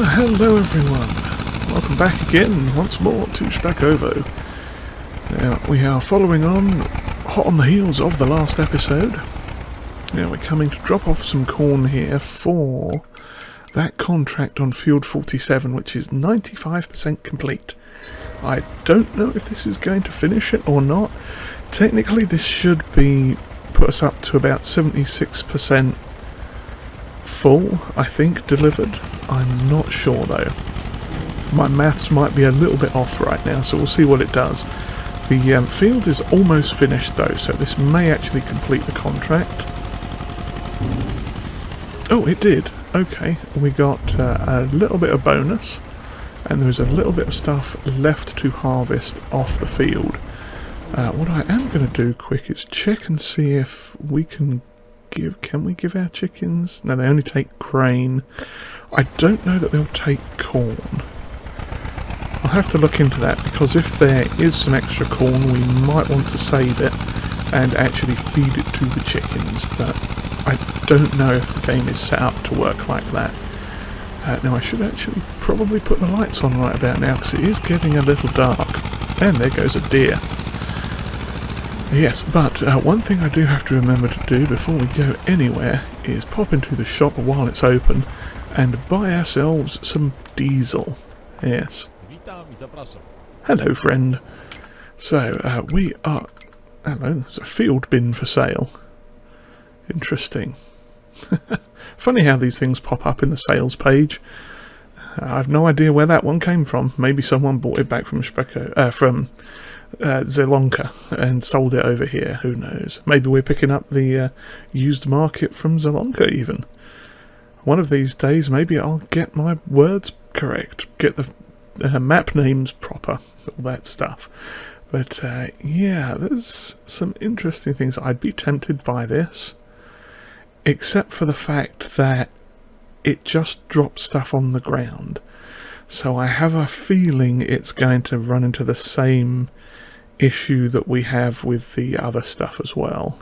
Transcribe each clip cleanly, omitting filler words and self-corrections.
Hello everyone, welcome back again once more to Szpakowo. Now we are following on, hot on the heels of the last episode. Now we're coming to drop off some corn here for that contract on Field 47, which is 95% complete. I don't know if this is going to finish it or not. Technically this should be put us up to about 76% full, I think, delivered. I'm not sure though. My maths might be a little bit off right now, so we'll see what it does. The field is almost finished though, so this may actually complete the contract. Oh, it did. Okay, we got a little bit of bonus, and there's a little bit of stuff left to harvest off the field. What I am going to do quick is check and see if we can we give our chickens? No, they only take grain. I don't know that they'll take corn. I'll have to look into that, because if there is some extra corn, we might want to save it and actually feed it to the chickens, but I don't know if the game is set up to work like that. Now I should actually probably put the lights on right about now, because it is getting a little dark. And there goes a deer. Yes, but one thing I do have to remember to do before we go anywhere is pop into the shop while it's open and buy ourselves some diesel. Yes. Hello, friend. So, we are... Hello, there's a field bin for sale. Interesting. Funny how these things pop up in the sales page. I have no idea where that one came from. Maybe someone bought it back from Zelonka and sold it over here. Who knows? Maybe we're picking up the used market from Zelonka even. One of these days, maybe I'll get my words correct, get the map names proper, all that stuff. But yeah, there's some interesting things. I'd be tempted by this, except for the fact that it just drops stuff on the ground. So I have a feeling it's going to run into the same issue that we have with the other stuff as well.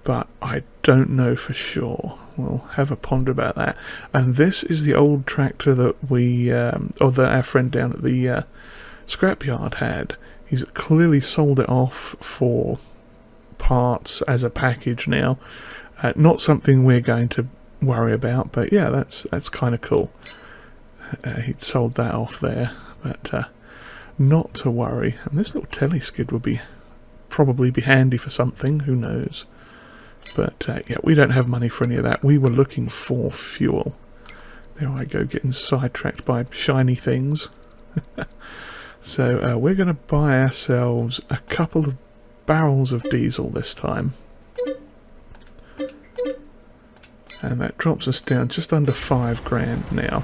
But I don't know for sure. We'll have a ponder about that. And this is the old tractor that we, or that our friend down at the scrapyard had. He's clearly sold it off for parts as a package now. Not something we're going to worry about, but yeah, that's kind of cool. He'd sold that off there, but not to worry. And this little telly skid would probably be handy for something, who knows. But yeah, we don't have money for any of that. We were looking for fuel. There I go, getting sidetracked by shiny things. So we're going to buy ourselves a couple of barrels of diesel this time. And that drops us down just under 5 grand now.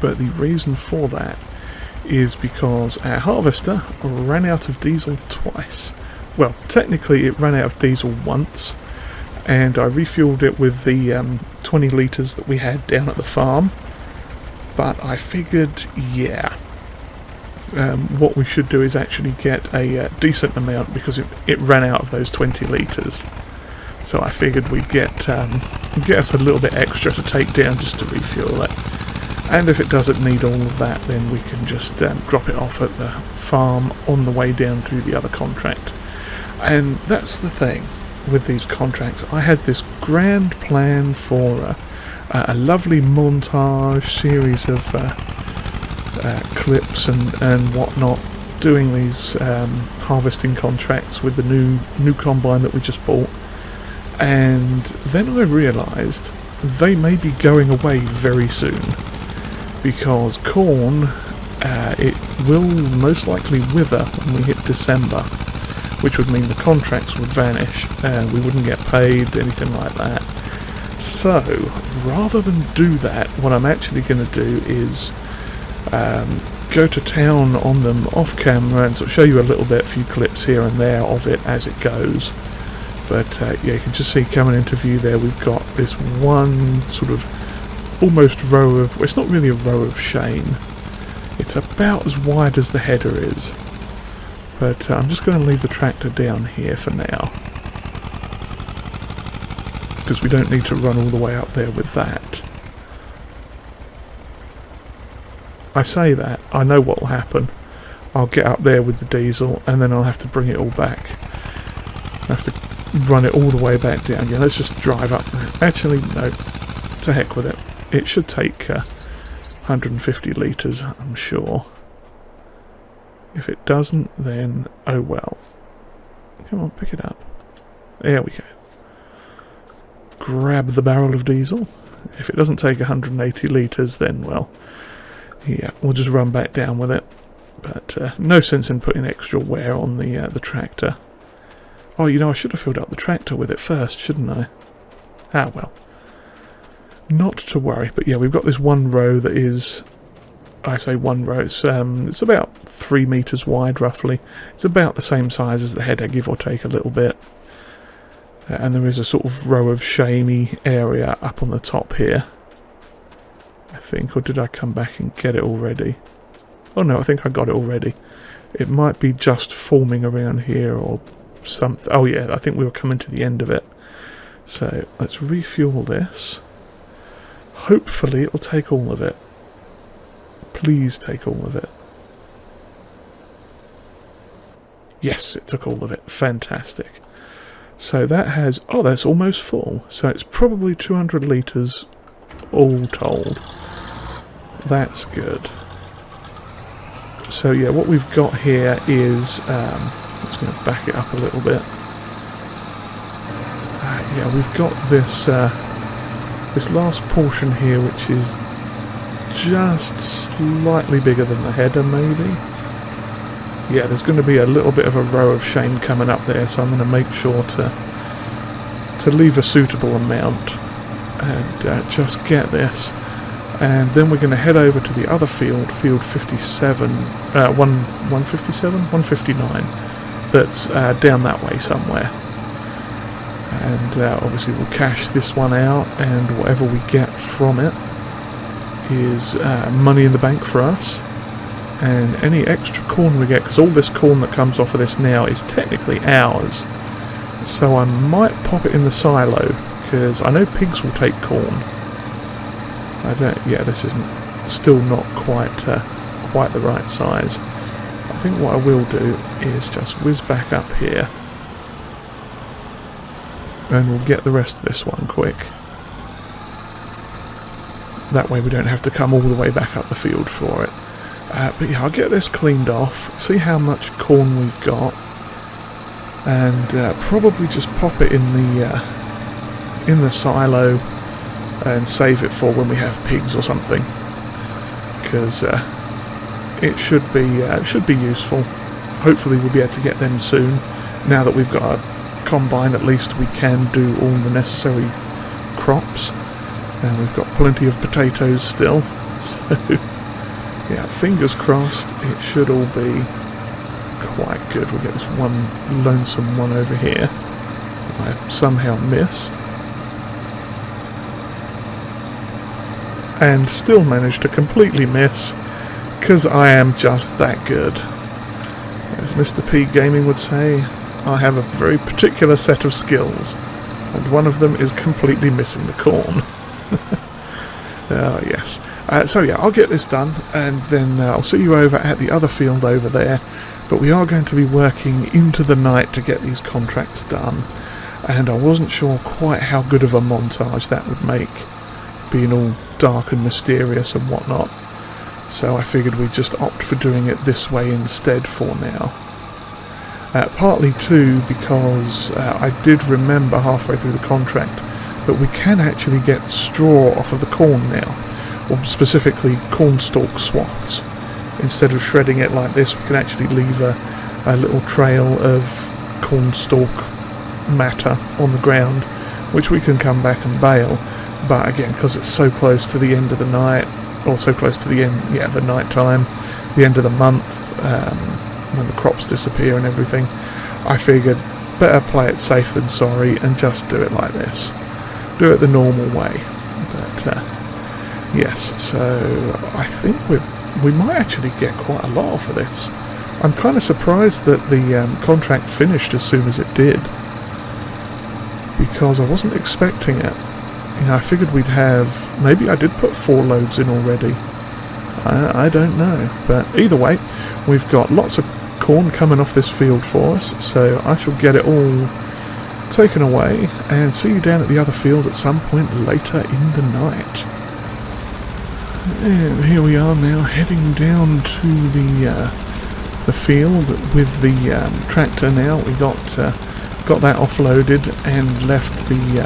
But the reason for that is because our harvester ran out of diesel twice. Well, technically it ran out of diesel once, and I refueled it with the 20 litres that we had down at the farm. But I figured, yeah, what we should do is actually get a decent amount, because it ran out of those 20 litres. So I figured we'd get us a little bit extra to take down just to refuel it. And if it doesn't need all of that, then we can just drop it off at the farm on the way down to the other contract. And that's the thing with these contracts. I had this grand plan for a lovely montage series of clips and whatnot, doing these harvesting contracts with the new combine that we just bought. And then I realised they may be going away very soon, because corn, it will most likely wither when we hit December, which would mean the contracts would vanish and we wouldn't get paid, anything like that. So rather than do that, what I'm actually going to do is go to town on them off camera and sort of show you a little bit, a few clips here and there of it as it goes. But yeah, you can just see coming into view there, we've got this one sort of almost row of, well, it's not really a row of shame, it's about as wide as the header is. But I'm just going to leave the tractor down here for now, because we don't need to run all the way up there with that. I say that, I know what will happen. I'll get up there with the diesel and then I'll have to bring it all back. I have to run it all the way back down. Yeah, let's just drive up there. Actually, no, to heck with it. It should take 150 litres, I'm sure. If it doesn't, then oh well. Come on, pick it up. There we go. Grab the barrel of diesel. If it doesn't take 180 litres, then, well, yeah, we'll just run back down with it. But no sense in putting extra wear on the tractor. Oh, you know, I should have filled up the tractor with it first, shouldn't I? Ah, well. Not to worry. But yeah, we've got this one row that is... I say one row, it's about 3 metres wide, roughly. It's about the same size as the header, give or take a little bit. And there is a sort of row of shamey area up on the top here, I think. Or did I come back and get it already? Oh no, I think I got it already. It might be just forming around here or something. Oh yeah, I think we were coming to the end of it. So let's refuel this. Hopefully it will take all of it. Please take all of it. Yes, it took all of it. Fantastic. So that has... oh, that's almost full. So it's probably 200 litres all told. That's good. So yeah, what we've got here is... I'm just going to back it up a little bit. Yeah, we've got this this last portion here, which is just slightly bigger than the header, maybe. Yeah, there's going to be a little bit of a row of shame coming up there, so I'm going to make sure to leave a suitable amount and just get this. And then we're going to head over to the other field, field 57, 157, 159, that's down that way somewhere. And obviously we'll cash this one out, and whatever we get from it is money in the bank for us. And any extra corn we get, because all this corn that comes off of this now is technically ours, so I might pop it in the silo, because I know pigs will take corn. I don't. Yeah, this isn't still not quite the right size. I think what I will do is just whiz back up here, and we'll get the rest of this one quick. That way we don't have to come all the way back up the field for it. But yeah, I'll get this cleaned off, see how much corn we've got, and probably just pop it in the silo and save it for when we have pigs or something, because it should be useful. Hopefully we'll be able to get them soon. Now that we've got a combine, at least we can do all the necessary crops, and we've got plenty of potatoes still, so yeah, fingers crossed it should all be quite good. We'll get this one lonesome one over here that I somehow missed, and still managed to completely miss, because I am just that good. As Mr. P Gaming would say, I have a very particular set of skills, and one of them is completely missing the corn. Yes. So yeah, I'll get this done, and then I'll see you over at the other field over there. But we are going to be working into the night to get these contracts done, and I wasn't sure quite how good of a montage that would make, being all dark and mysterious and whatnot. So I figured we'd just opt for doing it this way instead for now. Partly too because I did remember halfway through the contract that we can actually get straw off of the corn now, or specifically corn stalk swaths. Instead of shredding it like this, we can actually leave a little trail of corn stalk matter on the ground, which we can come back and bale. But again, because it's so close to the end of the night, or so close to the end, yeah, the night time, the end of the month, when the crops disappear and everything, I figured better play it safe than sorry and just do it like this. Do it the normal way. But yes, so I think we might actually get quite a lot off of this. I'm kind of surprised that the contract finished as soon as it did, because I wasn't expecting it. You know, I figured we'd have... maybe I did put 4 loads in already. I don't know. But either way, we've got lots of corn coming off this field for us, so I shall get it all taken away and see you down at the other field at some point later in the night. And here we are now, heading down to the field with the tractor. Now we got that offloaded and left the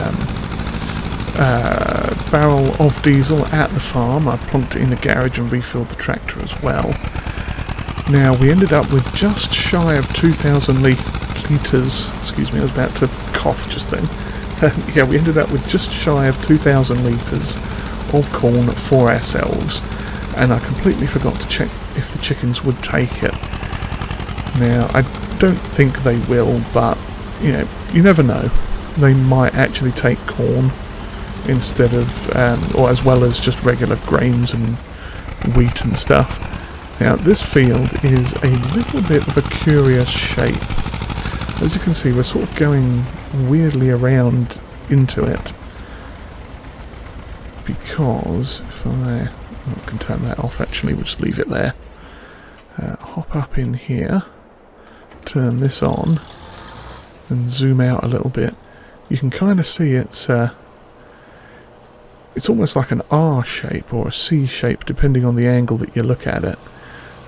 barrel of diesel at the farm. I plunked it in the garage and refilled the tractor as well. Now we ended up with just shy of 2,000 litres. Excuse me, I was about to cough just then. Yeah, we ended up with just shy of 2,000 litres of corn for ourselves, and I completely forgot to check if the chickens would take it. Now I don't think they will, but you know, you never know. They might actually take corn instead of, or as well as just regular grains and wheat and stuff. Now this field is a little bit of a curious shape. As you can see, we're sort of going weirdly around into it, because if I can turn that off, actually we'll just leave it there. Hop up in here, turn this on and zoom out a little bit. You can kind of see it's almost like an R shape or a C shape depending on the angle that you look at it.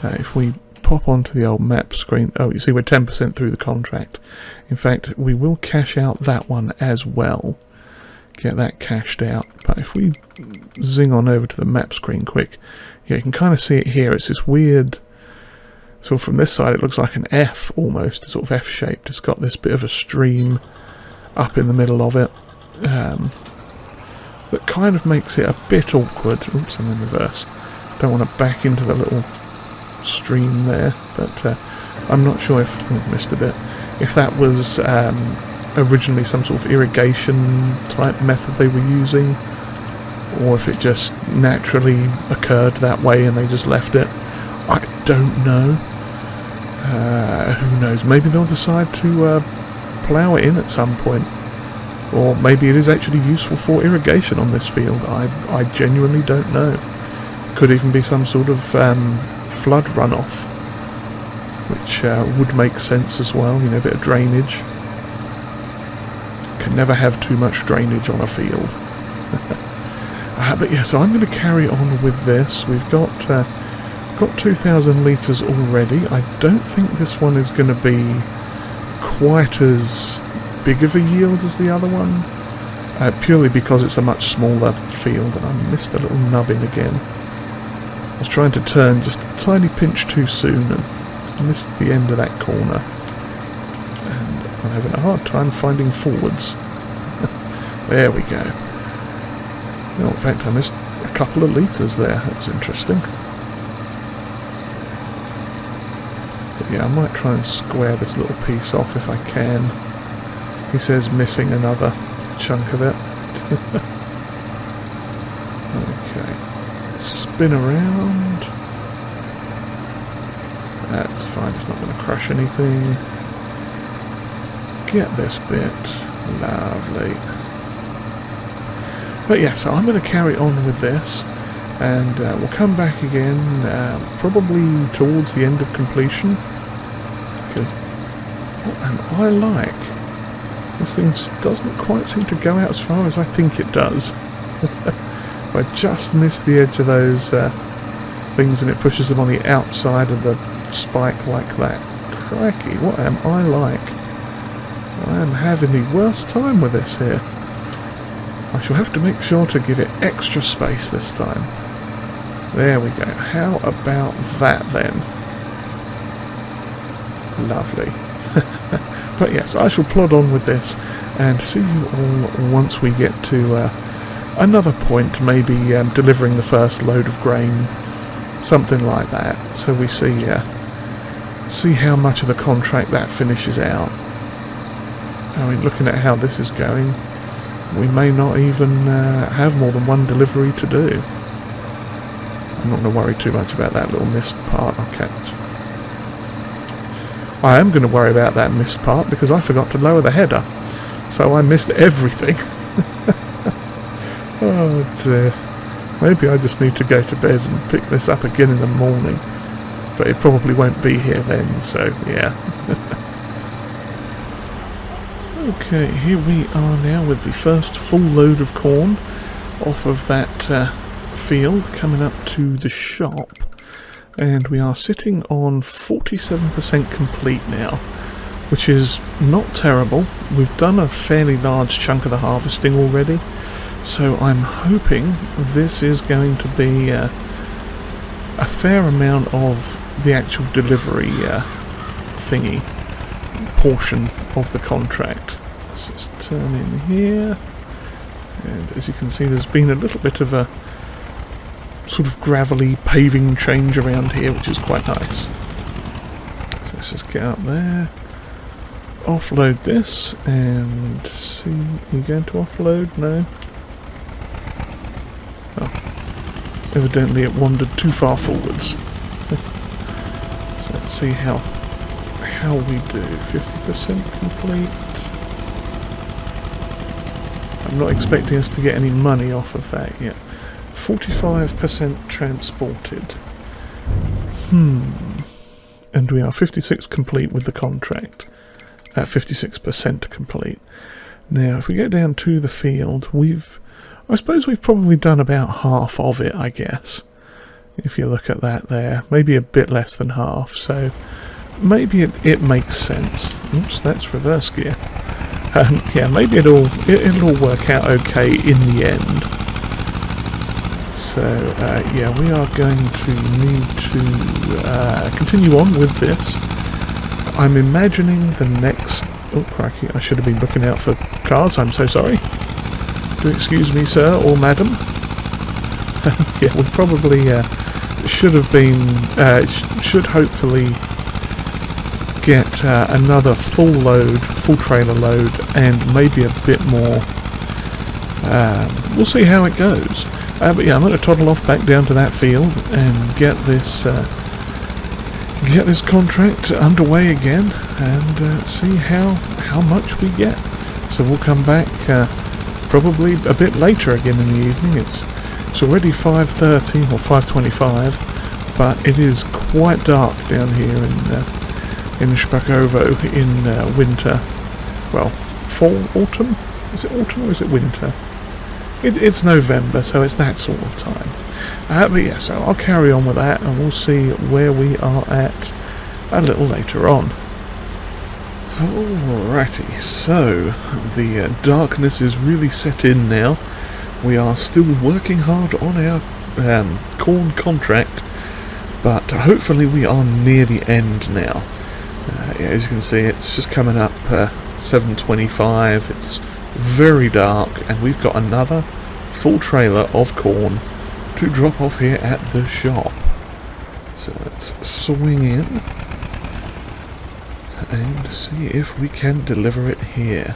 If we pop onto the old map screen, oh, you see we're 10% through the contract. In fact, we will cash out that one as well. Get that cashed out. But if we zing on over to the map screen quick, yeah, you can kind of see it here. It's this weird, so from this side it looks like an F almost, sort of F-shaped. It's got this bit of a stream up in the middle of it. That kind of makes it a bit awkward. Oops, I'm in reverse. Don't want to back into the little stream there, but I'm not sure if, oh, missed a bit, if that was originally some sort of irrigation type method they were using, or if it just naturally occurred that way and they just left it. I don't know. Who knows? Maybe they'll decide to plough it in at some point. Or maybe it is actually useful for irrigation on this field. I genuinely don't know. Could even be some sort of flood runoff, which would make sense as well, you know, a bit of drainage. Can never have too much drainage on a field. But yeah, so I'm going to carry on with this. We've got 2,000 litres already. I don't think this one is going to be quite as big of a yield as the other one, purely because it's a much smaller field, and I missed a little nubbin again. I was trying to turn just a tiny pinch too soon and missed the end of that corner, and I'm having a hard time finding forwards. There we go. Oh, in fact I missed a couple of litres there. That was interesting. But yeah, I might try and square this little piece off if I can. He says missing another chunk of it. Okay. Spin around. That's fine, it's not going to crush anything. Get this bit. Lovely. But yeah, so I'm going to carry on with this, and we'll come back again probably towards the end of completion, because what am I like? This thing just doesn't quite seem to go out as far as I think it does. I just missed the edge of those things, and it pushes them on the outside of the spike like that. Crikey, what am I like? I am having the worst time with this here. I shall have to make sure to give it extra space this time. There we go. How about that then? Lovely. But yes, I shall plod on with this and see you all once we get to another point, maybe delivering the first load of grain, something like that. So we see how much of the contract that finishes out. I mean, looking at how this is going, we may not even have more than one delivery to do. I'm not going to worry too much about that little missed part I'll catch. I am going to worry about that missed part because I forgot to lower the header, so I missed everything. Oh dear. Maybe I just need to go to bed and pick this up again in the morning. But it probably won't be here then, so yeah. Okay, here we are now with the first full load of corn off of that field coming up to the shop. And we are sitting on 47% complete now, which is not terrible. We've done a fairly large chunk of the harvesting already, so I'm hoping this is going to be a fair amount of the actual delivery thingy portion of the contract. Let's just turn in here, and as you can see there's been a little bit of a sort of gravelly paving change around here, which is quite nice. So let's just get up there, offload this, and see, are you going to offload? No? Oh, evidently it wandered too far forwards. So let's see how we do. 50% complete. I'm not expecting us to get any money off of that yet. 45% transported. And we are 56 complete with the contract. 56% complete. Now, if we get down to the field, I suppose we've probably done about half of it, I guess. If you look at that there. Maybe a bit less than half, so maybe it makes sense. Oops, that's reverse gear. Yeah, maybe it'll all work out okay in the end. So, yeah, we are going to need to continue on with this. I'm imagining the next... Oh, crikey, I should have been looking out for cars, I'm so sorry. Do excuse me, sir, or madam. Yeah, we probably should have been... should hopefully get another full trailer load, and maybe a bit more. We'll see how it goes. But yeah, I'm going to toddle off back down to that field and get this contract underway again, and see how much we get. So we'll come back probably a bit later again in the evening. It's already 5:30 or 5:25, but it is quite dark down here in Szpakowo in winter. Well, fall, autumn? Is it autumn or is it winter? It's November, so it's that sort of time. But yeah, so I'll carry on with that, and we'll see where we are at a little later on. Alrighty, so the darkness is really set in now. We are still working hard on our corn contract, but hopefully we are near the end now. Yeah, as you can see, it's just coming up 7:25. It's very dark, and we've got another full trailer of corn to drop off here at the shop. So let's swing in and see if we can deliver it here.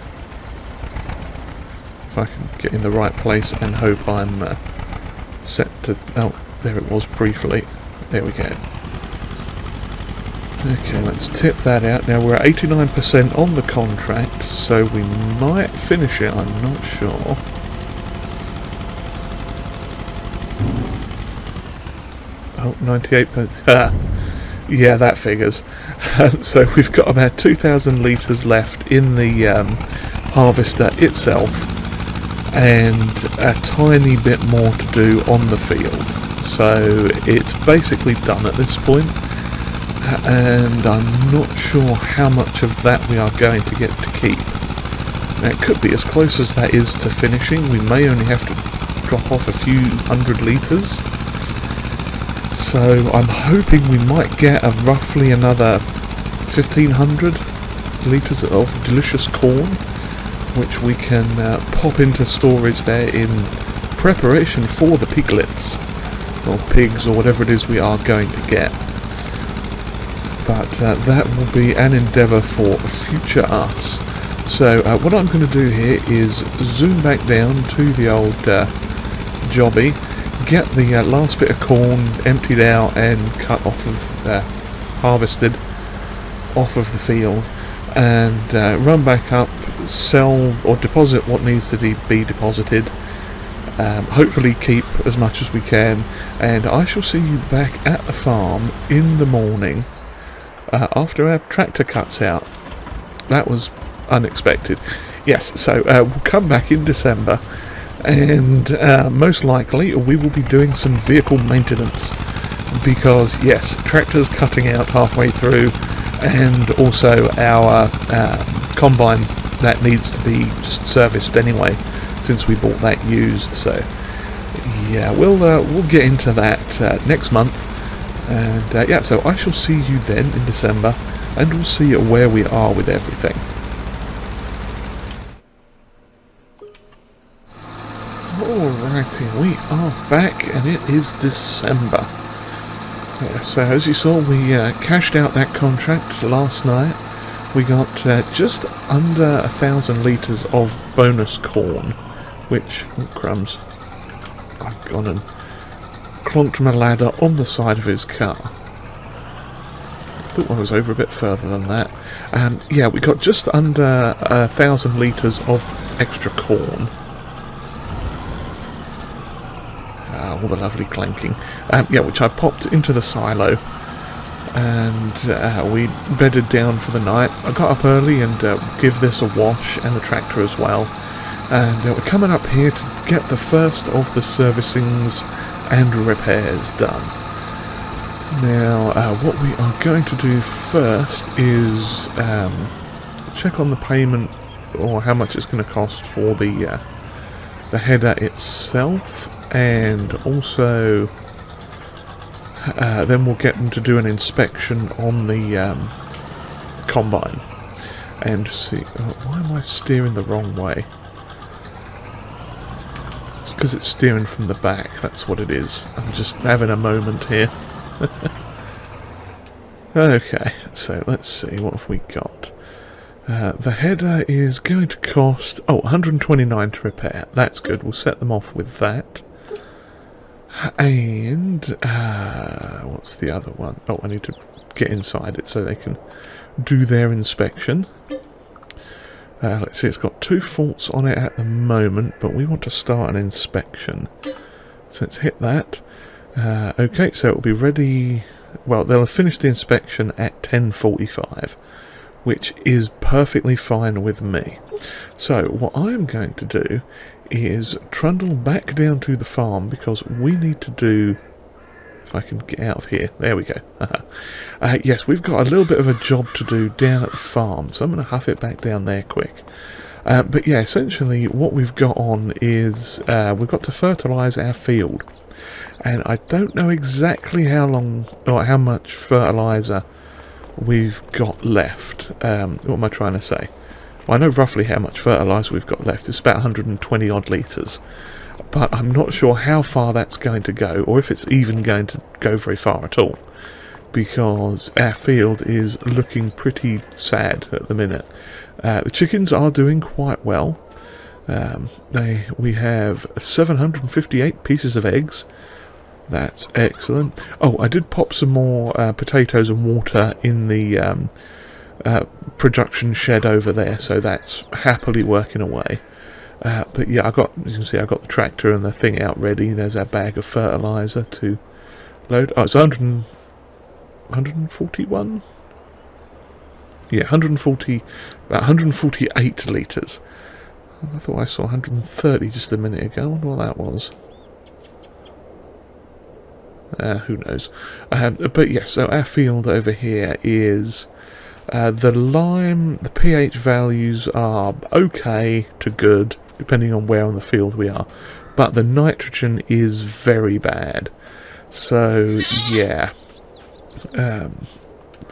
If I can get in the right place and hope I'm set to... Oh, there it was briefly. There we go. Okay, let's tip that out. Now we're at 89% on the contract, so we might finish it, I'm not sure. Oh, 98%. Yeah, that figures. So we've got about 2,000 litres left in the harvester itself, and a tiny bit more to do on the field. So it's basically done at this point. And I'm not sure how much of that we are going to get to keep. Now, it could be as close as that is to finishing. We may only have to drop off a few hundred litres. So I'm hoping we might get roughly another 1,500 litres of delicious corn, which we can pop into storage there in preparation for the piglets, or pigs, or whatever it is we are going to get. But that will be an endeavour for future us. So what I'm going to do here is zoom back down to the old jobby, get the last bit of corn emptied out and cut off of, harvested off of the field, and run back up, sell or deposit what needs to be deposited, hopefully keep as much as we can, and I shall see you back at the farm in the morning after our tractor cuts out. That was unexpected. Yes, so we'll come back in December, and most likely we will be doing some vehicle maintenance, because yes, tractor's cutting out halfway through, and also our combine that needs to be just serviced anyway, since we bought that used. So yeah, we'll get into that next month, and yeah, so I shall see you then in December, and we'll see where we are with everything. Alrighty, we are back, and it is December. Yeah, so as you saw, we cashed out that contract last night. We got just under 1,000 litres of bonus corn, which, oh crumbs, I've gone and clonked my ladder on the side of his car. I thought I was over a bit further than that. Yeah, we got just under 1,000 litres of extra corn. All the lovely clanking. Yeah, which I popped into the silo, and we bedded down for the night. I got up early and give this a wash, and the tractor as well. And we're coming up here to get the first of the servicings and repairs done. Now, what we are going to do first is check on the payment, or how much it's going to cost for the header itself, and also then we'll get them to do an inspection on the combine and see. Why am I steering the wrong way? It's because it's steering from the back, that's what it is. I'm just having a moment here. Okay, so let's see, what have we got? The header is going to cost 129 to repair. That's good, we'll set them off with that. And what's the other one? Oh, I need to get inside it so they can do their inspection. Let's see, it's got 2 faults on it at the moment, but we want to start an inspection. So let's hit that. Okay, so it will be ready. Well, they'll have finished the inspection at 10:45, which is perfectly fine with me. So what I am going to do is trundle back down to the farm, because we need to do, if I can get out of here, there we go. Yes, we've got a little bit of a job to do down at the farm, so I'm going to huff it back down there quick. But yeah, essentially what we've got on is we've got to fertilise our field, and I don't know exactly how long or how much fertiliser we've got left. What am I trying to say? Well, I know roughly how much fertiliser we've got left. It's about 120 odd litres. But I'm not sure how far that's going to go, or if it's even going to go very far at all. Because our field is looking pretty sad at the minute. The chickens are doing quite well. We have 758 pieces of eggs. That's excellent. Oh, I did pop some more potatoes and water in the production shed over there, so that's happily working away. But yeah, as you can see, I got the tractor and the thing out ready. There's our bag of fertiliser to load. Oh, it's 141? Yeah, 148 litres. I thought I saw 130 just a minute ago. I wonder what that was. Who knows? But yes, so our field over here is the pH values are okay to good, depending on where on the field we are, but the nitrogen is very bad. So yeah,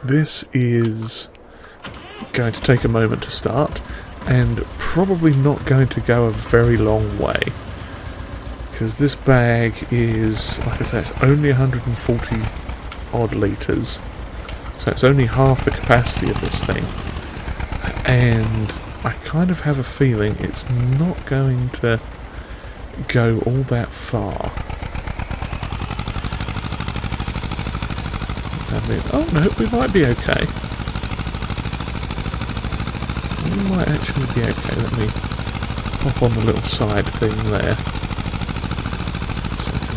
this is going to take a moment to start, and probably not going to go a very long way, because this bag is, like I say, it's only 140 odd litres, so it's only half the capacity of this thing, and I kind of have a feeling it's not going to go all that far. I mean, oh no, we might be okay. We might actually be okay. Let me pop on the little side thing there.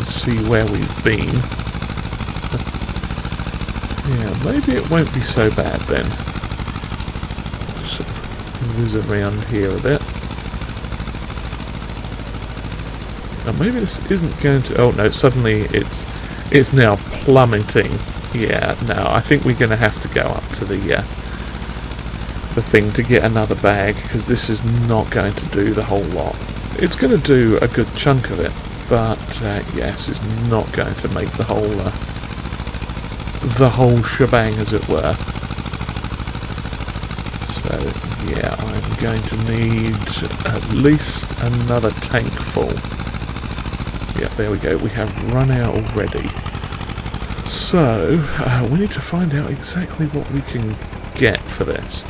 and see where we've been. Yeah, maybe it won't be so bad then. Just sort of whiz around here a bit. Now maybe this isn't going to... Oh no, suddenly it's now plummeting. Yeah, no, I think we're going to have to go up to the thing to get another bag, because this is not going to do the whole lot. It's going to do a good chunk of it, but yes, it's not going to make the whole shebang, as it were. So yeah, I'm going to need at least another tank full. Yeah, there we go. We have run out already. So we need to find out exactly what we can get for this.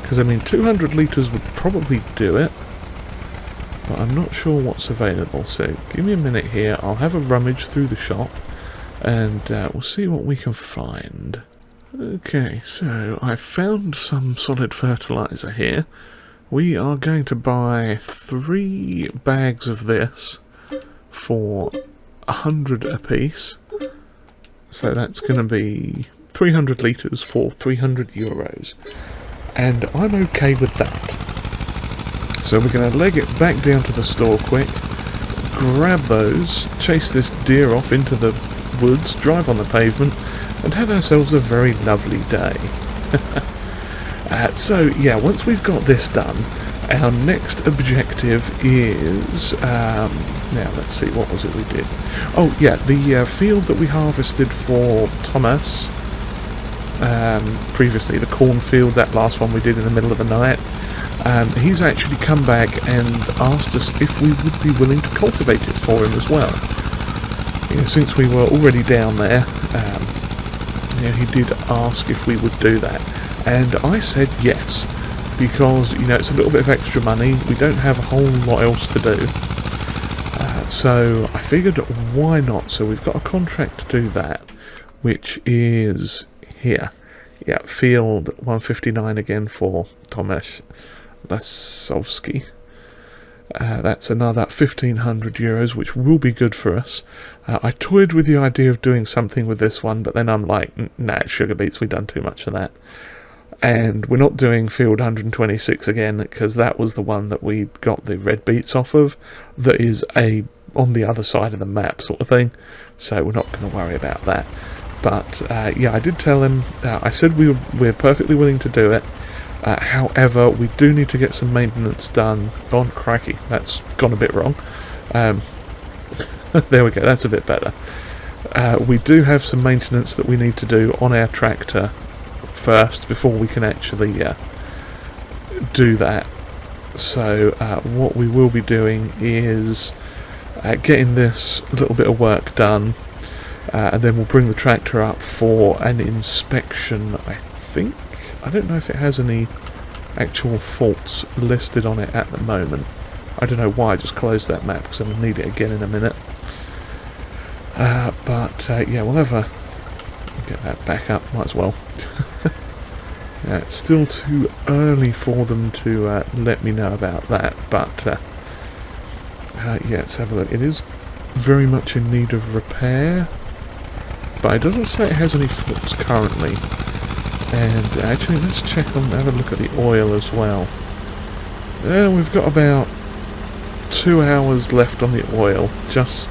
Because, I mean, 200 litres would probably do it, but I'm not sure what's available. So give me a minute here. I'll have a rummage through the shop, and we'll see what we can find. Okay, so I found some solid fertiliser here. We are going to buy 3 bags of this for 100 apiece. So that's going to be 300 litres for 300 euros. And I'm okay with that. So we're going to leg it back down to the store quick, grab those, chase this deer off into the woods, drive on the pavement, and have ourselves a very lovely day. So yeah, once we've got this done, our next objective is... now let's see, what was it we did? Oh yeah, the field that we harvested for Thomas... previously, the cornfield, that last one we did in the middle of the night, he's actually come back and asked us if we would be willing to cultivate it for him as well. You know, since we were already down there, you know, he did ask if we would do that, and I said yes, because, you know, it's a little bit of extra money, we don't have a whole lot else to do, so I figured why not. So we've got a contract to do that, which is here. Yeah, field 159 again for Tomasz Lasowski. That's another 1,500 euros, which will be good for us. I toyed with the idea of doing something with this one, but then I'm like, nah, sugar beets, we've done too much of that. And we're not doing field 126 again, because that was the one that we got the red beets off of, that is on the other side of the map sort of thing, so we're not going to worry about that. But yeah, I did tell him, I said we're perfectly willing to do it. However, we do need to get some maintenance done. Oh, crikey, that's gone a bit wrong. There we go, that's a bit better. We do have some maintenance that we need to do on our tractor first, before we can actually do that. So what we will be doing is getting this little bit of work done, and then we'll bring the tractor up for an inspection, I think. I don't know if it has any actual faults listed on it at the moment. I don't know why I just closed that map, because I'm going to need it again in a minute. But yeah, we'll have a... get that back up, might as well. Yeah, it's still too early for them to let me know about that, but yeah, let's have a look. It is very much in need of repair, but it doesn't say it has any faults currently. And actually, let's check on, have a look at the oil as well. We've got about 2 hours left on the oil, just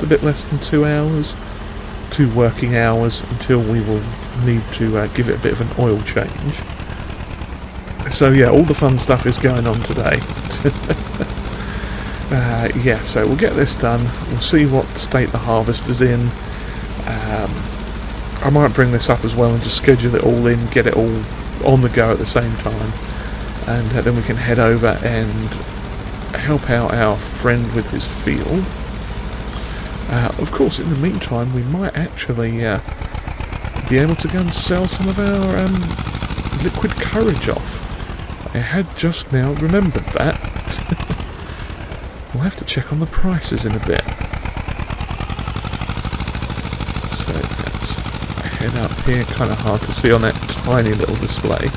a bit less than 2 hours, 2 working hours, until we will need to give it a bit of an oil change. So yeah, all the fun stuff is going on today. Yeah, so we'll get this done, we'll see what state the harvest is in. I might bring this up as well and just schedule it all in, get it all on the go at the same time, and then we can head over and help out our friend with his field. Of course, in the meantime, we might actually be able to go and sell some of our liquid courage off. I had just now remembered that. We'll have to check on the prices in a bit. So let's head up here, kind of hard to see on that tiny little display.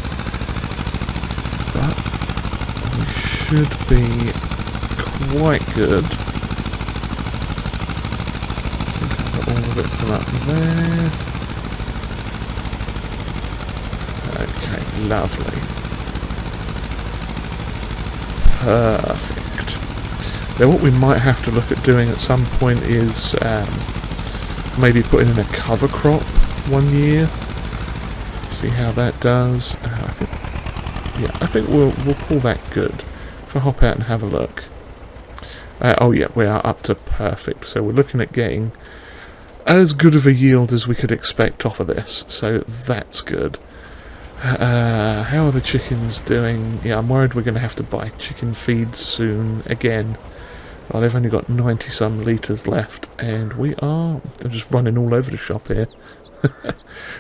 But we should be quite good. Let all of it come up there. Okay, lovely. Perfect. Now what we might have to look at doing at some point is maybe putting in a cover crop one year. See how that does. I think we'll call that good. If I hop out and have a look. Oh yeah, we are up to perfect. So we're looking at getting as good of a yield as we could expect off of this. So that's good. How are the chickens doing? Yeah, I'm worried we're going to have to buy chicken feeds soon again. Oh, they've only got 90 some litres left, and I'm just running all over the shop here.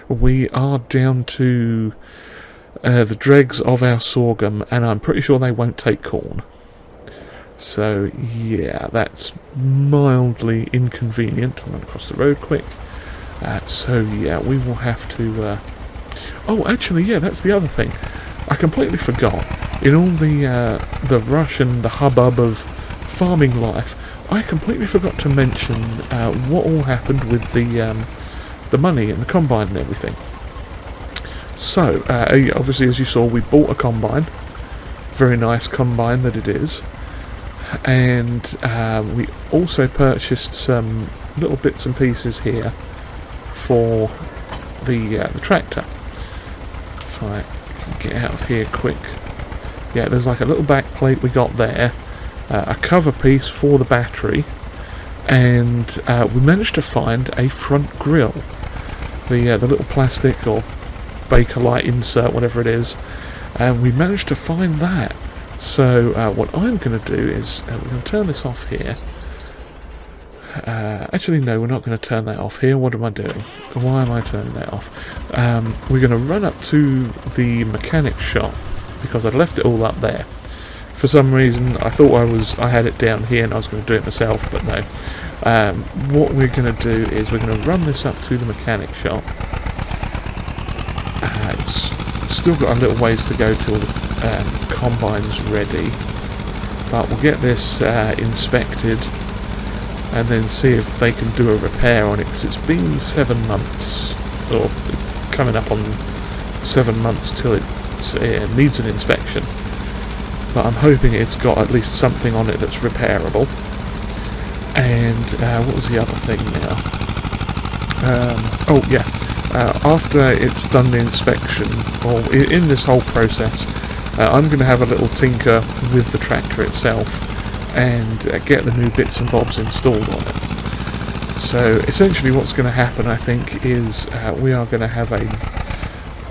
We are down to the dregs of our sorghum, and I'm pretty sure they won't take corn. So yeah, that's mildly inconvenient. I'm going to cross the road quick. So yeah, we will have to... Oh, actually, yeah, that's the other thing. I completely forgot. In all the rush and the hubbub of farming life, I completely forgot to mention what all happened with the money and the combine and everything. So, obviously, as you saw, we bought a combine. Very nice combine that it is. And we also purchased some little bits and pieces here for the tractor. If I can get out of here quick. Yeah, there's like a little back plate we got there, a cover piece for the battery, and we managed to find a front grille. The little plastic or Bakelite insert, whatever it is, and we managed to find that. So what I'm going to do is we're going to turn this off here. Actually, no, we're not going to turn that off here. What am I doing? Why am I turning that off? We're going to run up to the mechanic shop because I'd left it all up there. For some reason, I thought I had it down here and I was going to do it myself, but no. What we're going to do is we're going to run this up to the mechanic shop. It's still got a little ways to go till the combine's ready, but we'll get this inspected and then see if they can do a repair on it, because it's been 7 months, or it's coming up on 7 months till it needs an inspection. But I'm hoping it's got at least something on it that's repairable. And what was the other thing now? Oh yeah, after it's done the inspection, or in this whole process, I'm going to have a little tinker with the tractor itself and get the new bits and bobs installed on it. So essentially what's going to happen, I think, is we are going to have a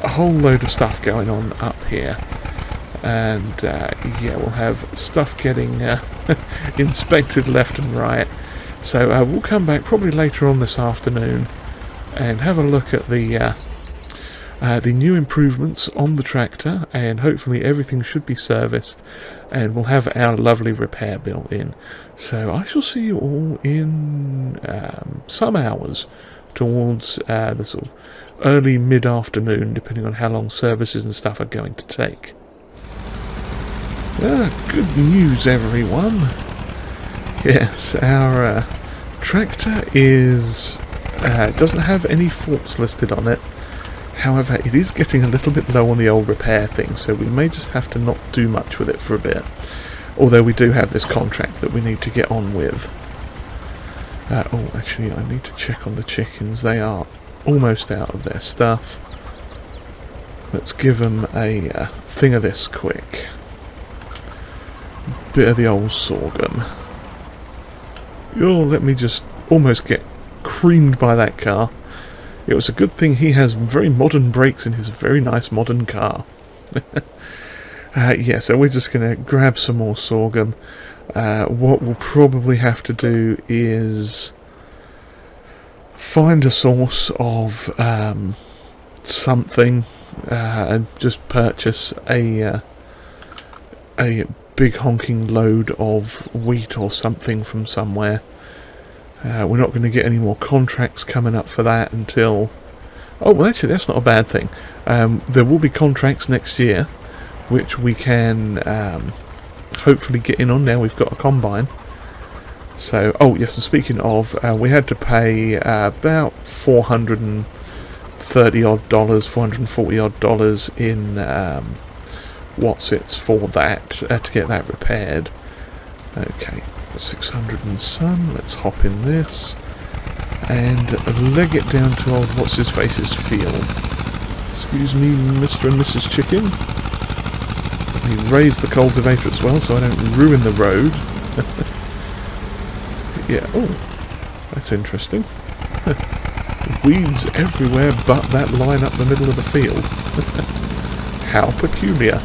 whole load of stuff going on up here. And yeah, we'll have stuff getting inspected left and right. So we'll come back probably later on this afternoon and have a look at the new improvements on the tractor, and hopefully everything should be serviced and we'll have our lovely repair built in. So I shall see you all in some hours towards the sort of early mid-afternoon, depending on how long services and stuff are going to take. Good news, everyone. Yes, our tractor doesn't have any faults listed on it. However, it is getting a little bit low on the old repair thing, so we may just have to not do much with it for a bit. Although we do have this contract that we need to get on with. Oh, actually, I need to check on the chickens. They are almost out of their stuff. Let's give them a thing of this quick. Bit of the old sorghum. Oh, let me just almost get creamed by that car. It was a good thing he has very modern brakes in his very nice modern car. Yeah, so we're just going to grab some more sorghum. What we'll probably have to do is find a source of something and just purchase a big honking load of wheat or something from somewhere. We're not going to get any more contracts coming up for that until... Oh, well, actually, that's not a bad thing. There will be contracts next year, which we can hopefully get in on now we've got a combine. So, oh yes, and speaking of, we had to pay about $430 odd, $440 odd in for that, to get that repaired. Okay, 600 and some, let's hop in this, and leg it down to old what's-his-face's field. Excuse me, Mr. and Mrs. Chicken. Let me raise the cultivator as well so I don't ruin the road. Yeah, oh, that's interesting. Weeds everywhere but that line up the middle of the field. How peculiar.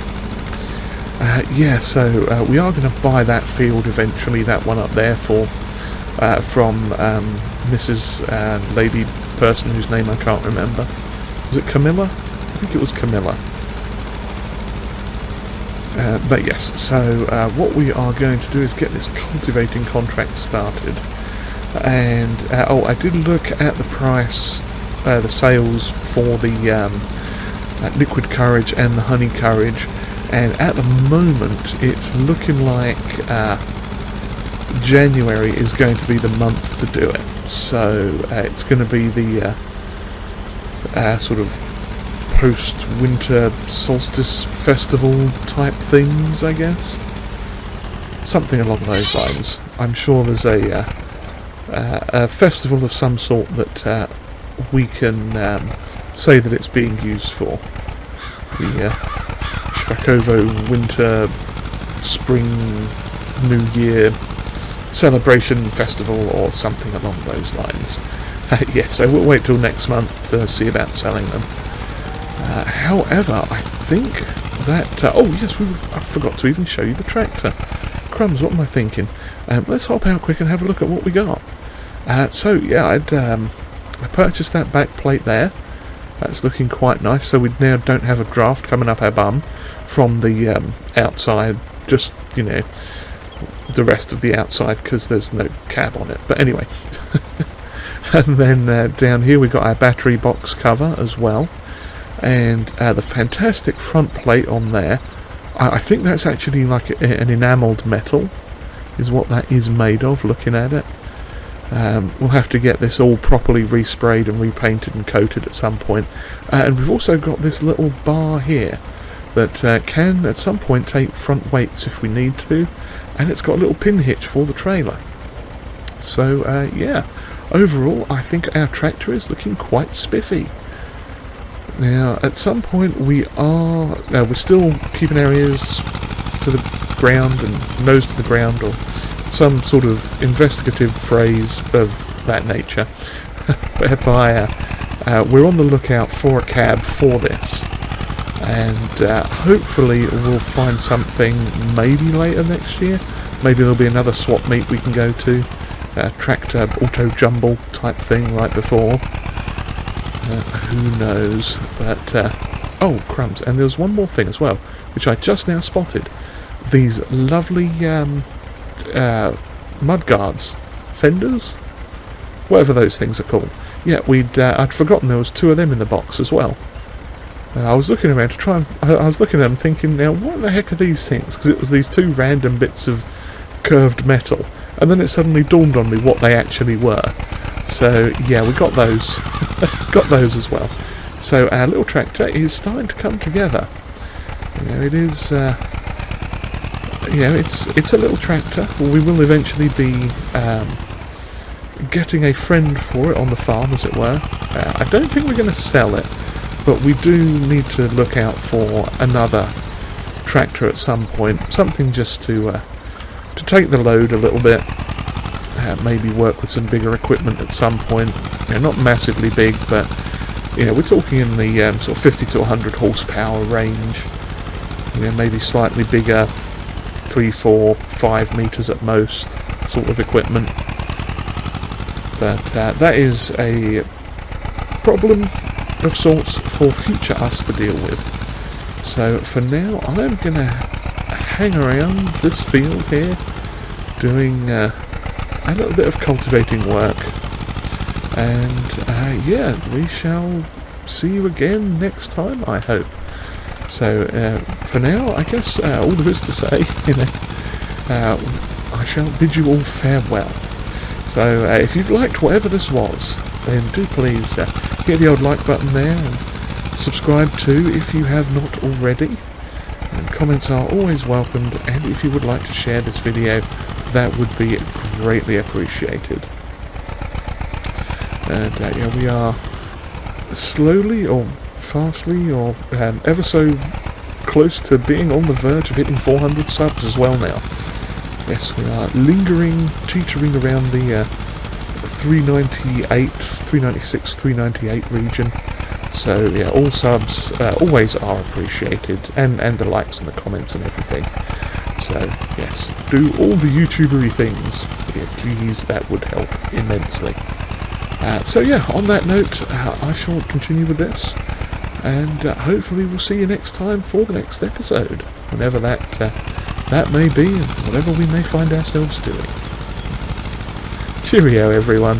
Yeah, so we are going to buy that field eventually, that one up there, from Mrs. Lady person whose name I can't remember. Was it Camilla? I think it was Camilla. But yes, so what we are going to do is get this cultivating contract started. And, oh, I did look at the price, the sales for the liquid courage and the honey courage, and at the moment it's looking like January is going to be the month to do it. So it's going to be the sort of post-winter solstice festival type things, I guess. Something along those lines. I'm sure there's a festival of some sort that we can say that it's being used for. The Szpakowo winter, spring, New Year celebration festival or something along those lines. Yeah, so we'll wait till next month to see about selling them. However, I think that... oh yes, I forgot to even show you the tractor. Crumbs, what am I thinking? Let's hop out quick and have a look at what we got. So yeah, I purchased that back plate there. That's looking quite nice, so we now don't have a draft coming up our bum from the outside, just, you know, the rest of the outside, because there's no cab on it. But anyway. And then down here we got our battery box cover as well. And the fantastic front plate on there, I think that's actually like an enamelled metal, is what that is made of, looking at it. We'll have to get this all properly resprayed and repainted and coated at some point. And we've also got this little bar here that can at some point take front weights if we need to, and it's got a little pin hitch for the trailer. So yeah, overall I think our tractor is looking quite spiffy. Now, at some point we're still keeping our ears to the ground and nose to the ground, or some sort of investigative phrase of that nature, whereby we're on the lookout for a cab for this, and hopefully we'll find something maybe later next year. Maybe there'll be another swap meet we can go to, tractor auto jumble type thing like before. Who knows, but oh crumbs, and there's one more thing as well which I just now spotted. These lovely mud guards, fenders, whatever those things are called. Yeah, I'd forgotten there was two of them in the box as well. I was looking around to try and I was looking at them thinking, now what the heck are these things, because it was these two random bits of curved metal, and then it suddenly dawned on me what they actually were. So yeah, we got those. Got those as well. So our little tractor is starting to come together. You know, it is. You know, it's a little tractor. We will eventually be getting a friend for it on the farm, as it were. I don't think we're going to sell it, but we do need to look out for another tractor at some point. Something just to take the load a little bit. Maybe work with some bigger equipment at some point. You know, not massively big, but you know, we're talking in the sort of 50 to 100 horsepower range. You know, maybe slightly bigger, 3, 4, 5 meters at most, sort of equipment. But that is a problem of sorts for future us to deal with. So for now, I'm gonna hang around this field here, doing a little bit of cultivating work, and yeah, we shall see you again next time, I hope. So for now, I guess all there is to say, you know, I shall bid you all farewell. So if you've liked whatever this was, then do please hit the old like button there, and subscribe too if you have not already. And comments are always welcomed, and if you would like to share this video, that would be greatly appreciated. And yeah, we are slowly or fastly or ever so close to being on the verge of hitting 400 subs as well now. Yes, we are lingering, teetering around the 398, 396, 398 region. So yeah, all subs always are appreciated, and the likes and the comments and everything. So yes, do all the YouTubery things, yeah, please, that would help immensely. So yeah, on that note, I shall continue with this, and hopefully we'll see you next time for the next episode, whenever that may be, and whatever we may find ourselves doing. Cheerio, everyone.